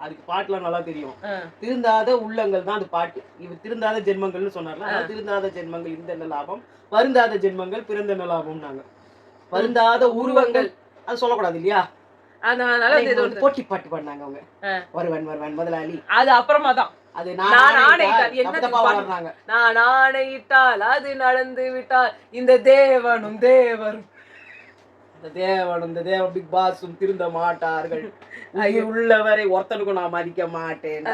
அதுக்கு பாட்டுலாம் நல்லா தெரியும். திருந்தாத உள்ளங்கள் தான் அது பாட்டு. இவர் திருந்தாத ஜென்மங்கள்னு சொன்னார்ல, திருந்தாத ஜென்மங்கள் இந்த என்ன லாபம், வருந்தாத ஜென்மங்கள் பிறந்த என்ன லாபம். நாங்க வருந்தாத உருவங்கள் அது சொல்லக்கூடாது இல்லையா, அதனால போட்டி பாட்டு பண்ணாங்க அவங்க. வருவன் முதலாளி அது அப்புறமா தான் அது நான் ஆணையிட்டால் அது நடந்து விட்டால் இந்த தேவனும் தேவரும் இந்த தேவ பிக் பாஸும் திருந்த மாட்டார்கள், உள்ளவரை ஒருத்தனுக்கும் நான் மதிக்க மாட்டேன்.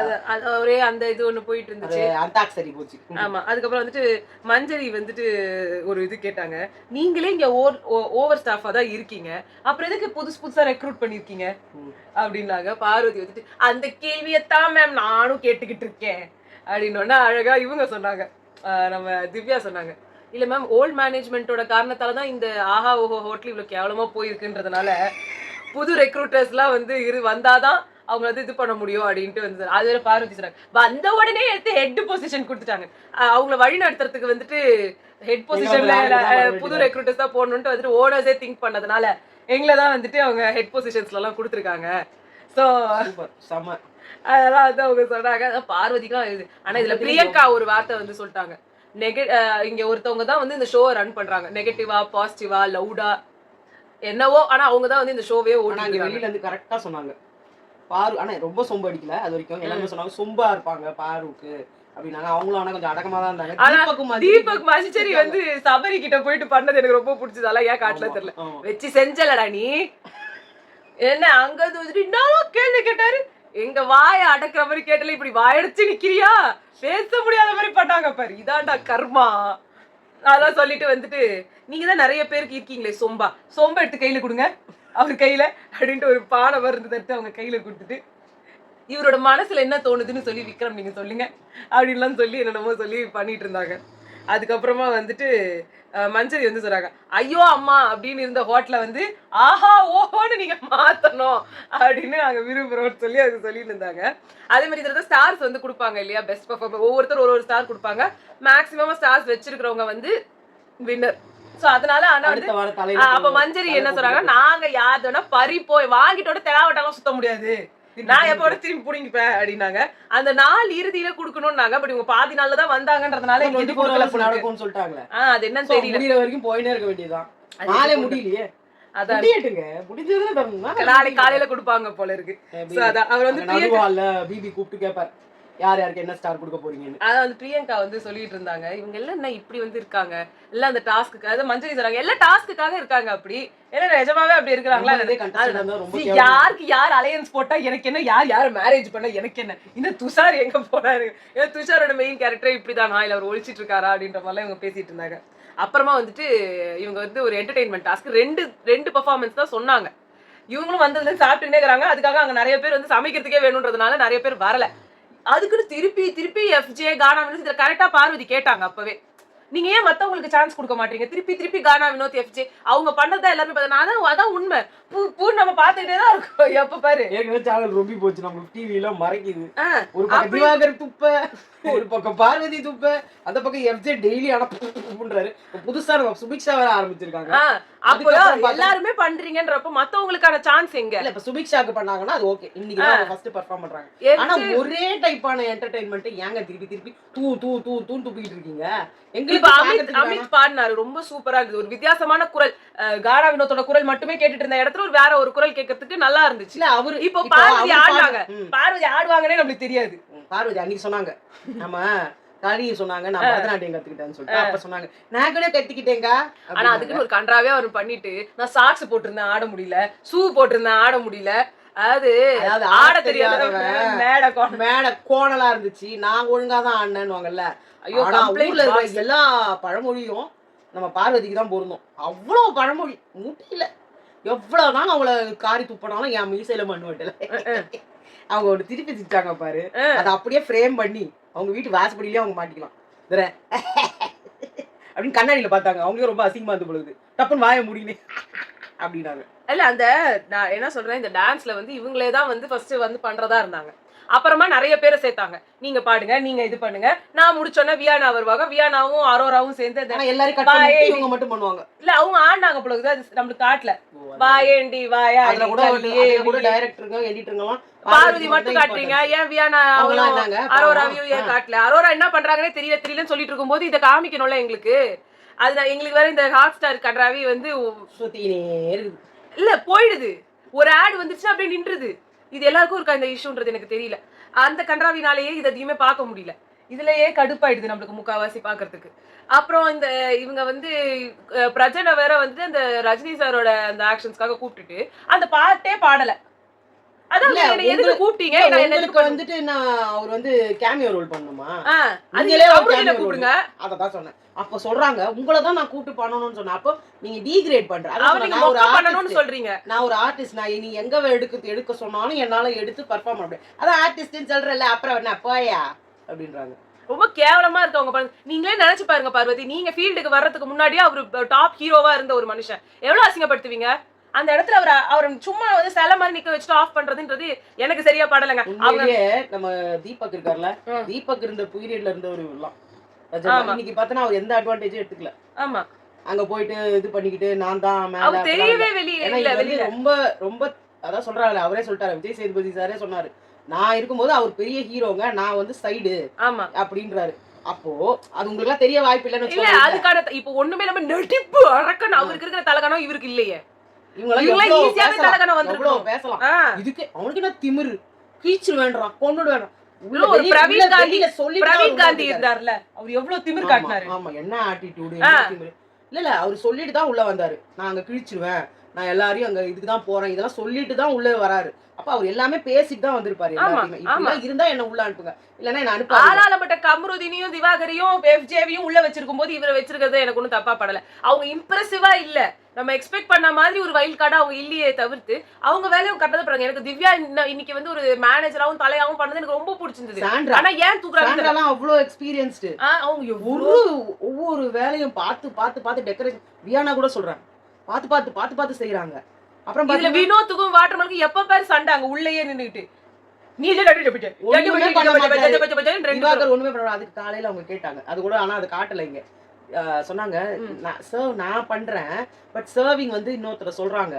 ஒரே அந்த இது ஒண்ணு போயிட்டு இருந்துச்சு, அந்தாக்சரி போச்சு. ஆமா. அதுக்கப்புறம் வந்துட்டு மஞ்சரி வந்துட்டு ஒரு இது கேட்டாங்க, நீங்களே இங்க ஓவர் ஸ்டாஃபா தான் இருக்கீங்க, அப்புறம் எதுக்கு புதுசா ரெக்ரூட் பண்ணிருக்கீங்க அப்படின்னாங்க. பார்வதி வந்துட்டு அந்த கேள்வியத்தான் மேம் நானும் கேட்டுக்கிட்டு இருக்கேன் அப்படின்னோன்னா அழகா இவங்க சொன்னாங்க, நம்ம திவ்யா சொன்னாங்க, இல்ல மேம் ஓல்ட் மேனேஜ்மெண்ட்டோட காரணத்தாலதான் இந்த ஆஹா ஓஹோ ஹோட்டல் இவ்வளவு கேவலமா போயிருக்குன்றதுனால புது ரெக்ரூட்டர்ஸ்லாம் வந்து வந்தாதான் அவங்க வந்து இது பண்ண முடியும் அப்படின்ட்டு வந்து அது வேற பார்வதி சொன்னாங்க. வந்த உடனே எடுத்து ஹெட் பொசிஷன் கொடுத்துட்டாங்க, அவங்கள வழி நடத்துறதுக்கு வந்துட்டு ஹெட் பொசிஷன்ல புது ரெக்ரூட்டர்ஸ் தான் போடணும்ட்டு வந்துட்டு ஓனர்ஸே திங்க் பண்ணதுனால எங்களை தான் வந்துட்டு அவங்க ஹெட் பொசிஷன்ஸ்ல எல்லாம் கொடுத்துருக்காங்க. ஸோ அதெல்லாம் வந்து அவங்க சொன்னாங்க. பார்வதிக்கும் இது. ஆனா இதுல பிரியங்கா ஒரு வார்த்தை வந்து சொல்லிட்டாங்க, இங்க ஒருத்தவங்க தான் வந்து இந்த ஷோவை ரன் பண்றாங்க, நெகட்டிவா பாசிட்டிவா லவுடா என்னவோ, ஆனா அவங்க தான் வந்து இந்த ஷோவே ஓடுறாங்க. வெளியில இருந்து கரெக்டா சொன்னாங்க பாரு, ஆனா ரொம்ப சொம்பு அடிக்கல அது வரைக்கும். எல்லாமே சொன்னாங்க சொம்பா இருப்பாங்க பாருக்கு அப்படின்னாங்க. அவங்களும் ஆனா கொஞ்சம் அடக்கமா தான் இருந்தாங்க. தீபக் மசிச்சேரி வந்து சபரி கிட்ட போயிட்டு பண்ணது எனக்கு ரொம்ப பிடிச்சது. அதெல்லாம் ஏன் காட்டல தெரியல, வச்சு செஞ்சலடா நீ என்ன அங்க வந்துட்டு இன்னும் கேள்வி கேட்டாரு, எங்க வாய அடக்குற மாதிரி கேட்டல, இப்படி வாயடிச்சு நிக்கிறியா, பேச முடியாத மாதிரி பண்ணாங்க பாரு, இதான்டா கர்மா. அதெல்லாம் சொல்லிட்டு வந்துட்டு நீங்க தான் நிறைய பேருக்கு இருக்கீங்களே சொம்ப எடுத்து கையில கொடுங்க அவர் கையில அப்படின்ட்டு ஒரு பானை மருந்து தடுத்து அவங்க கையில கொடுத்துட்டு, இவரோட மனசுல என்ன தோணுதுன்னு சொல்லி விக்ரம் நீங்க சொல்லுங்க அப்படின்லாம் சொல்லி என்னென்னமோ சொல்லி பண்ணிட்டு இருந்தாங்க. அதுக்கப்புறமா வந்துட்டு மஞ்சரி வந்து சொல்றாங்க, ஐயோ அம்மா அப்படின்னு இருந்த ஹோட்டலை வந்து ஆஹா ஓஹோன்னு நீங்க மாத்தணும் அப்படின்னு நாங்க விரும்புறோம்னு சொல்லி அது சொல்லிட்டு இருந்தாங்க. அதே மாதிரி இதுல ஸ்டார்ஸ் வந்து கொடுப்பாங்க இல்லையா, பெஸ்ட் பர்ஃபார்மர் ஒவ்வொருத்தர் ஒரு ஸ்டார் கொடுப்பாங்க, மேக்சிமம் ஸ்டார்ஸ் வச்சிருக்கிறவங்க வந்து வின்னர். சோ அதனால ஆனா வந்து அப்ப மஞ்சரி என்ன சொல்றாங்க, நாங்க யாருன்னா பறி போய் வாங்கிட்டோட தெலாவட்டாலாம் சுத்த முடியாது, நான் எப்போட திரும்பி புடிங்கிப்பேன் அப்படின்னாங்க. அந்த நாள் இறுதியில குடுக்கணும்னாங்க, பட் இவங்க பாதி நாள்ல தான் வந்தாங்கன்றதுனால நடக்கும்னு சொல்லிட்டாங்க. அது என்னன்னு தெரியல, முடியற வரைக்கும் போயினே இருக்க வேண்டியதுதான், நாளே முடியலையே. அதான் முடிஞ்சதுல தரணும்னா நாளைக்கு காலையில கொடுப்பாங்க போல இருக்கு. சோ அதான் அவர் வந்து பிபி கூப்பிட்டு கேட்பார் யார் யாருக்கு என்ன ஸ்டார் கொடுக்க போறீங்கன்னு. அதான் வந்து பிரியங்கா வந்து சொல்லிட்டு இருந்தாங்க, இவங்க எல்லாம் என்ன இப்படி வந்து இருக்காங்க, எல்லாம் அந்த டாஸ்க்கு, அதாவது மஞ்சரி சொல்றாங்க எல்லாம் டாஸ்க்குக்காக இருக்காங்க, அப்படி எல்லாம் நிஜமாவே அப்படி இருக்கிறாங்களா, யாருக்கு யார் அலையன்ஸ் போட்டா எனக்கு என்ன, யார் மேரேஜ் பண்ணா எனக்கு என்ன, இன்னும் துஷார் எங்க போனாரு, ஏன்னா துஷாரோட மெயின் கேரக்டர் இப்படிதானா, இல்ல அவர் ஒழிச்சிட்டு இருக்காரா அப்படின்ற மாதிரிலாம் இவங்க பேசிட்டு இருந்தாங்க. அப்புறமா வந்துட்டு இவங்க வந்து ஒரு என்டர்டெயின்மெண்ட் டாஸ்க் ரெண்டு பெர்ஃபார்மன்ஸ் தான் சொன்னாங்க. இவங்களும் வந்ததுல சாப்பிட்டுனே இருக்கிறாங்க, அதுக்காக அங்க நிறைய பேர் வந்து சமைக்கிறதுக்கே வேணும்ன்றதுனால நிறைய பேர் வரல. அதுக்குன்னு திருப்பி எஃப்ஜே கானா வினோத் இதுல கரெக்டா பார்வதி கேட்டாங்க அப்பவே, நீங்க ஏன் மத்தவங்களுக்கு சான்ஸ் கொடுக்க மாட்டீங்க, திருப்பி கானா வினோத் எஃப்ஜே அவங்க பண்ணதான் எல்லாருமே பார்த்தா அதான் உண்மை நம்ம பார்த்துக்கிட்டே தான் இருக்கோம் எப்ப பாரு. ஏற்கனவே சேனல் ரொம்ப போச்சு, நம்ம டிவில மறைக்குது, ஒரு பக்கம் திவாகர் துப்ப, ஒரு பக்கம் பார்வதி துப்ப, அந்த பக்கம் எஃப்ஜே டெய்லி அனுப்புன்றாரு. புதுசா நம்ம சுபிக்ஷா வேற ஆரம்பிச்சிருக்காங்க, அப்போ எல்லாருமே பண்றீங்கன்றப்ப மத்தவங்களுக்கான சான்ஸ் எங்க இல்ல. இப்ப சுபிக்ஷாக்கு பண்ணாங்கன்னா அது ஓகே, இன்னைக்கு தான் ஃபர்ஸ்ட் பெர்ஃபார்ம் பண்றாங்க. ஆனா ஒரே டைப்பான என்டர்டெயின்மென்ட் ஏங்க திருப்பி தூ துப்பிட்டு இருக்கீங்க. எங்களுக்கு அமித் பாடினாரு, ரொம்ப சூப்பரா இருந்தது, ஒரு வித்தியாசமான குரல், கானா வினோத்தோட குரல் மட்டுமே கேட்டுட்டு இருந்த இடத்துல ஒரு வேற ஒரு குரல் கேட்கறதுக்கு நல்லா இருந்துச்சு. அவரு இப்போ பார்வதி ஆடுவாங்க, பார்வதி ஆடுவாங்கன்னே நம்மளுக்கு தெரியாது. பார்வதி அன்னைக்கு சொன்னாங்க, நம்ம கனி சொன்னாங்க நான் பரதநாட்டியம் கத்துக்கிட்டேன்னு சொல்லிட்டு, அப்ப சொன்னாங்க நான் கூட கத்துக்கிட்டேங்க. ஆனா அதுக்குன்னு ஒரு கன்றாவே அவர் பண்ணிட்டு, நான் சாக்ஸ் போட்டிருந்தேன் ஆட முடியல, ஷூ போட்டிருந்தேன் ஆட முடியல, அதாவது அதாவது ஆட தெரியாதவன் மேட கோணலா இருந்துச்சு, நான் ஒழுங்கா தான் ஆடினேன்னுவாங்கல்ல. ஐயோ ஆனா complaint ஊர்ல box. இருக்கிற எல்லா பழமொழியும் நம்ம பார்வதிக்கு தான் பொருந்தும். அவ்வளோ பழமொழி முடியல. எவ்வளவுதான் அவங்கள காரி துப்பினாலும் என் மீசையில மண்ணு வெட்டல. அவங்க ஒரு திருப்பி சிரிச்சாங்க பாரு, அதை அப்படியே ஃப்ரேம் பண்ணி அவங்க வீட்டு வாசப்படியிலேயே அவங்க மாட்டிக்கலாம். இதுல அப்படின்னு கண்ணாடியில பார்த்தாங்க, அவங்களே ரொம்ப அசிங்கமா இருந்து பொழுது டப்புன்னு வாய முடியுமே அப்படின்னாங்க. இல்ல அந்த நான் என்ன சொல்றேன், இந்த டான்ஸ்ல வந்து இவங்களே தான் வந்து ஃபர்ஸ்ட் வந்து பண்றதா இருந்தாங்க. அப்புறமா நிறைய பேரை சேர்த்தாங்க, நீங்க பாடுங்க, நீங்க இது பண்ணுங்க. நான் முடிச்சோன்னா வியானா வருவாங்க, வியானாவும் அரோராவும் சேர்ந்து அந்த ஆனா எல்லாரும் கட் பண்ணி இவங்க மட்டும் பண்ணுவாங்க. இல்ல அவங்க ஆடினாங்க போல இருக்குது, அது நம்மளுக்கு காட்டல. வாயேண்டி வாயா அதுல கூட டைரக்டருங்க எடிட்டருங்கலாம் பார்வதி மட்டும் காட்டுறீங்க, ஏன் வியானா அரோராவையும் ஏன் காட்டல? அரோரா என்ன பண்றாங்கன்னே தெரியலன்னு சொல்லிட்டு இருக்கும்போது இதை காமிக்கணும்ல எங்களுக்கு. அது எங்களுக்கு வேற இந்த ஹாட் ஸ்டார் கன்றாவி வந்து சுத்தினே இருக்குது. இல்ல போயிடுது, ஒரு ஆட் வந்துச்சுன்னா அப்படியே நின்றுது. இது எல்லாருக்கும் இருக்கா இந்த இஷ்யூன்றது எனக்கு தெரியல. அந்த கன்றாவினாலேயே இது எதையுமே பார்க்க முடியல. இதுலயே கடுப்பாயிடுது நம்மளுக்கு முக்காவாசி பாக்குறதுக்கு. அப்புறம் இந்த இவங்க வந்து பிரஜனை வேற வந்து அந்த ரஜினி சாரோட அந்த ஆக்ஷன்ஸ்க்காக கூப்பிட்டுட்டு அந்த பாட்டே பாடல. அதான் எதுக்கு கூப்பிட்டீங்க? உங்களுக்கு வந்துட்டு நான் அவர் வந்து கேமியோ ரோல் பண்ணுமா, நீங்களே கூப்பிடுங்க. அததான் சொன்னேன். அப்ப சொல்றாங்க உங்களை தான் நான் கூப்பிட்டு பண்ணணும்னு சொன்னேன். அப்போ நீங்க டீக்ரேட் பண்ற சொல்றீங்க. நான் ஒரு ஆர்டிஸ்ட், நான் நீ எங்க எடுக்க சொன்னாலும் என்னால எடுத்து பெர்ஃபார்ம் பண்ண. அதான் ஆர்டிஸ்ட்னு சொல்றல, அப்புறம் என்ன போயா அப்படின்றாங்க. ரொம்ப கேவலமா இருக்கு அவங்க பண்ணு. நீங்களே நினைச்சு பாருங்க பார்வதி, நீங்க ஃபீல்டுக்கு வர்றதுக்கு முன்னாடியே அவரு டாப் ஹீரோவா இருந்த ஒரு மனுஷன், எவ்வளவு அசிங்கப்படுத்துவீங்க அந்த இடத்துல? அவர் சும்மா வந்து சில மாதிரி நிக்க வச்சுட்டு ஆஃப் பண்றதுன்றது எனக்கு சரியா படலங்க. அவங்களே நம்ம தீபக் இருக்கார்ல, தீபக் இருந்த பீரியட்ல இருந்தவர் எல்லாம் இன்னைக்கு பார்த்தனா அவர் எந்த அட்வான்டேஜும் எடுத்துக்கல. ஆமா, அங்க போயிட்டு இது பண்ணிக்கிட்டு நான் தான் மேல தெரியவே வெளிய ரொம்ப ரொம்ப அதான் சொல்றாரு. அவரே சொல்லிட்டாரு, விஜய் சேதுபதி சாரே சொன்னாரு, நான் இருக்கும்போது அவர் பெரிய ஹீரோங்க, நான் வந்து சைடு அப்படின்றாரு. அப்போ அது உங்களுக்கு எல்லாம் தெரிய வாய்ப்பு இல்லைன்னு இல்ல. அதுக்கான இப்ப ஒண்ணுமே நம்ம நடிப்பு அரக்கன் அவருக்கு இருக்கிற தலகணம் இவருக்கு இல்லையே. இதுக்கு அவனுக்கு என்ன திமிரு, கீச்சு வேண்டாம், கொண்டு வேண்டாம். பிரவீன் காந்தி இருந்தார்ல, அவர் எவ்வளவு திமிர் காட்டினாரு. ஆமா, என்ன ஆட்டிடியூட், என்ன திமிரு. இல்ல அவர் சொல்லிட்டு தான் உள்ள வந்தாரு, நான் அங்க கிழிச்சிருவேன், நான் எல்லாரையும் அங்க இதுக்கு தான் போறேன், இதெல்லாம் சொல்லிட்டு தான் உள்ள வராரு. அப்ப அவர் எல்லாமே பேசிட்டு தான் வந்திருப்பாரு. இருந்தா என்ன உள்ள அனுப்புங்க, இல்லன்னா என்ன அனுப்ப. ஆளாளப்பட்ட கம்ருதீனையும் திவாகரையும் எஃப்ஜேவியும் உள்ள வச்சிருக்கும் போது இவரை வச்சிருக்கிறது எனக்கு ஒன்றும் தப்பா படல. அவங்க இம்ப்ரெசிவா இல்ல, நம்ம எக்ஸ்பெக்ட் பண்ண மாதிரி ஒரு வைல்ட் கார்டா அவங்க இல்லையே தவிர்த்து அவங்க வேலையும் கரெக்டா பண்றாங்க. எனக்கு திவ்யா இன்னைக்கு வந்து ஒரு மேனேஜராவும் தலையாவும் பண்ணது எனக்கு ரொம்ப பிடிச்சிருந்தது. ஆனா ஏன் தூக்குறாங்க? அவ்வளவு எக்ஸ்பீரியன்ஸ்டு, அவங்க ஒவ்வொரு வேலையும் பார்த்து பார்த்து பார்த்து டெக்கரேஷன். வியானா கூட சொல்றாங்க, பார்த்து பார்த்து பார்த்து பார்த்து செய்யறாங்க. அப்புறம் இதுல வினோத்துக்கும் வாட்டர்மலுக்கும் எப்ப பேர் சண்டை அங்க உள்ளேயே நின்னுட்டு ஒண்ணுமே பண்ண. அதுக்கு காலையில அவங்க கேட்டாங்க அது கூட, ஆனா அது காட்டல. இங்க சொன்னாங்க, நான் பண்றேன், பட் சர்விங் வந்து இன்னொருத்தர சொல்றாங்க,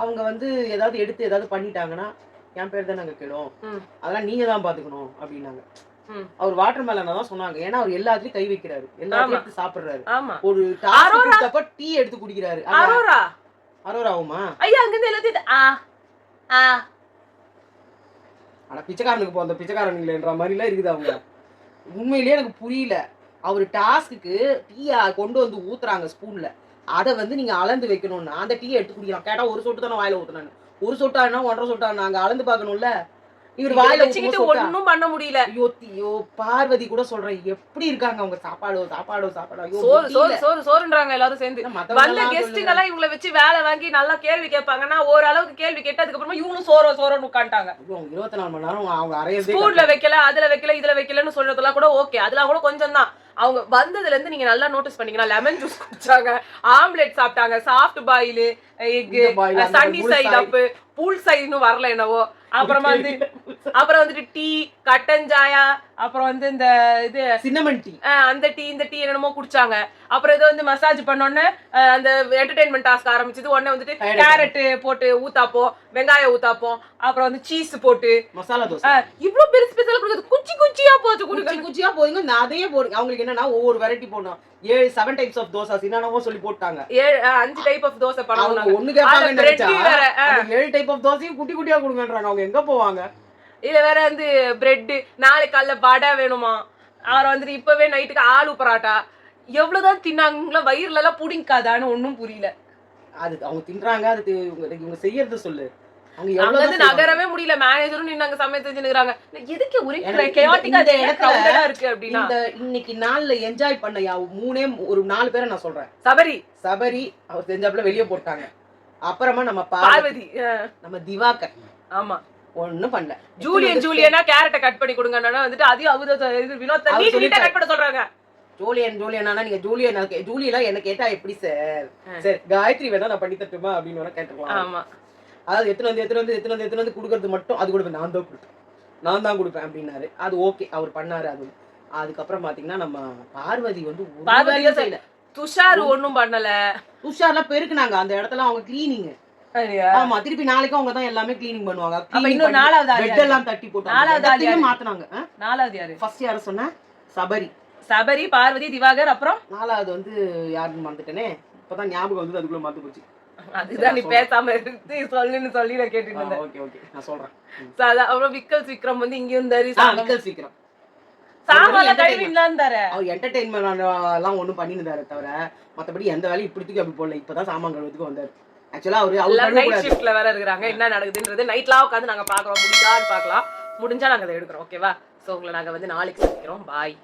அவங்க வந்து ஏதாவது எடுத்து ஏதாவது பண்ணிட்டாங்கன்னா என் பேர் தான் நாங்க கேடும், அதெல்லாம் நீங்க தான் பாத்துக்கணும் அப்படின்னாங்க. அவர் வாட்டர் மேலனா தான் சொன்னாங்க, ஏன்னா அவர் எல்லாத்துலயும் கை வைக்கிறாரு, எல்லாத்தையும் எடுத்து சாப்பிடுறாரு. ஒரு டாஸ்க் டீ எடுத்து குடிக்கிறாரு. அரோராவுமா ஐயா அங்க இருந்து எல்லாத்தையும் ஆனா பிச்சைக்காரனுக்கு போந்த பிச்சைக்காரனுங்கன்ற மாதிரி எல்லாம் இருக்குது. அவங்க உண்மையிலேயே எனக்கு புரியல. அவர் டாஸ்க்கு டீயா கொண்டு வந்து ஊத்துறாங்க ஸ்பூன்ல, அதை வந்து நீங்க அளந்து வைக்கணும்னு அந்த டீயை எடுத்து குடிக்கலாம். கேட்டா ஒரு சொட்டு தானே வாயில ஊத்துனாங்க, ஒரு சொட்டானா 1.5 சொட்டா, நாங்க அளந்து பார்க்கணும்ல. இவர் வாயில வச்சுக்கிட்டு ஒண்ணும் பண்ண முடியல. ஐயோ பார்வதி கூட சொல்றேன், எப்படி இருக்காங்க அவங்க, சாப்பாடு சாப்பாடு சாப்பாடு சோறுன்றாங்க எல்லாரும் சேர்ந்து. வந்த கெஸ்ட்டுங்க எல்லாம் இவங்களை வச்சு வேலை வாங்கி நல்லா கேள்வி கேட்பாங்கன்னா ஓரளவுக்கு கேள்வி கேட்டு அதுக்கப்புறமா இவங்களும் சோறுன்னு உட்காந்துட்டாங்க. 24 மணி நேரம் அவங்க அறைய ஸ்பூன்ல வைக்கல, அதுல வைக்கல, இதுல வைக்கலன்னு சொல்றதெல்லாம் கூட ஓகே, அதெல்லாம் கூட கொஞ்சம் தான். அவங்க வந்ததுல இருந்து நீங்க நல்லா நோட்டீஸ் பண்ணீங்கன்னா லெமன் ஜூஸ் குடிச்சாங்க, ஆம்லெட் சாப்பிட்டாங்க, soft boil, egg, sunny side up, பூல் சைடுன்னு வரல என்னவோ. அப்புறமா வந்துட்டு டீ, கட்டஞ்சாயா, அப்புறம் வந்து இந்த இது சின்னமன் டீ, அந்த டீ இந்த டீ என்னமோ குடிச்சாங்க. அப்புறம் ஏதோ வந்து மசாஜ் பண்ணோன்னு அந்த என்டர்டைன்மெண்ட் டாஸ்க் ஆரம்பிச்சது. உடனே வந்துட்டு கேரட் போட்டு ஊத்தாப்போம், வெங்காயம் ஊத்தாப்போம், அப்புறம் வந்து சீஸ் போட்டு மசாலா தோசை. இவ்வளவு பெருசு பெருசா கொடுக்குது, குச்சி குச்சியா போச்சு, குச்சியா போதுங்க. அதையே போடுங்க. அவங்களுக்கு என்னன்னா ஒவ்வொரு வெரைட்டி போடணும். 7 டைப்ஸ் ஆஃப் தோசை என்னவோ சொல்லி போட்டாங்க. 5 டைப் ஆஃப் தோசை பண்ணுவாங்க. ஒண்ணு கேட்பாங்க, 7 டைப் ஆஃப் தோசையும் குட்டி குட்டியா கொடுங்கன்றாங்க. அவங்க எங்க போவாங்க? இதுல வேற வந்து பிரெட், நாளைக்கு காலைல வடை வேணுமா, அப்புறம் வந்துட்டு இப்பவே நைட்டுக்கு ஆலு பராட்டா. எவ்வளவுதான் தின்னாங்களோ வயிறுல எல்லாம் புடிங்காதான்னு ஒன்னும் புரியல. அது அவங்க தின்றாங்க, அது இவங்க செய்யறது சொல்லு. அவங்க அங்க எவ்வளவு வந்து நகரவே முடியல, மேனேஜரும் நின்னாங்க சமையல் செஞ்சுக்கிறாங்க. எதுக்கு ஒரே எனக்கு chaotic-ஆ இந்த இருக்கு, இடத்துல crowded-ஆ இருக்கு அப்படின்னா. இந்த இன்னைக்கு நாள்ல என்ஜாய் பண்ண ஒரு 4 பேரை நான் சொல்றேன். சபரி, சபரி அவர் செஞ்சாப்புல வெளியே போட்டாங்க. அப்புறமா நம்ம பார்வதி, நம்ம திவாகர் ஆமா ஒண்ணும் பண்ணல. ஜூலியனா கேரட்டை கட் பண்ணி கொடுங்கன்னா வந்துட்டு அதையும் அவரு வினோத் நீட்டா கட் பண்ண சொல்றாங்க. ஜூலியனா நீங்க ஜூலியெல்லாம் என்ன கேட்டா எப்படி சார், சரி காயத்ரி வேணா நான் பண்ணி தட்டுமா அப்படின்னு வேணா கேட்டுக்கலாம். ஆமா, அதாவது எத்தனை வந்து கொடுக்கறது மட்டும் அது கூட நான் தான் கொடுப்பேன் அப்படின்னாரு. அது ஓகே, அவர் பண்ணாரு. அதுக்கப்புறம் பாத்தீங்கன்னா நம்ம பார்வதி வந்து பார்வதி துஷார் ஒண்ணும் பண்ணல. துஷார்லாம் பெருக்குனாங்க அந்த இடத்துல, அவங்க கிளீனிங். ஆமா, திருப்பி நாளைக்கு அவங்க தான் எல்லாமே கிளீனிங் பண்ணுவாங்க. அப்ப இன்னும் நாலாவது பெட் எல்லாம் தட்டி போட்டு நாலாவது மாத்துனாங்க. நாலாவது யாரு? ஃபர்ஸ்ட் யார சொன்ன? சபரி, பார்வதி, திவாகர், அப்புறம் நாலாவது வந்து யாருன்னு மறந்துட்டேனே, இப்பதான் ஞாபகம் வந்து அதுக்குள்ள மாத்து போச்சு. அதுதான் நீ பேசாம இருந்து சொல்லுன்னு சொல்லி நான் கேட்டுட்டு இருந்தேன். ஓகே ஓகே, நான் சொல்றேன். அப்புறம் விக்ரம் வந்து இங்க இருந்தாரு. விக்ரம் சாமான்ல கழுவிலாம் இருந்தாரு. அவர் என்டர்டெயின்மெண்ட் எல்லாம் ஒண்ணும் பண்ணிருந்தாரு தவிர மத்தபடி எந்த வேலையும் இப்படித்துக்கு அப்படி போடல. இப்பதான் சாமான் கழுவுறதுக்கு வந்தாரு. ஆக்சுவலா அவரு நைட் ஷிஃப்ட்ல வேற இருக்காங்க. என்ன நடக்குதுன்றது நைட்லாம் உட்காந்து நாங்க பாக்குறோம். முடிஞ்சான்னு பாக்கலாம். முடிஞ்சா நாங்க அதை எடுக்கிறோம். ஓகேவா? சோ உங்களை நாங்க வந்து நாளைக்கு சந்திக்கிறோம். பாய்.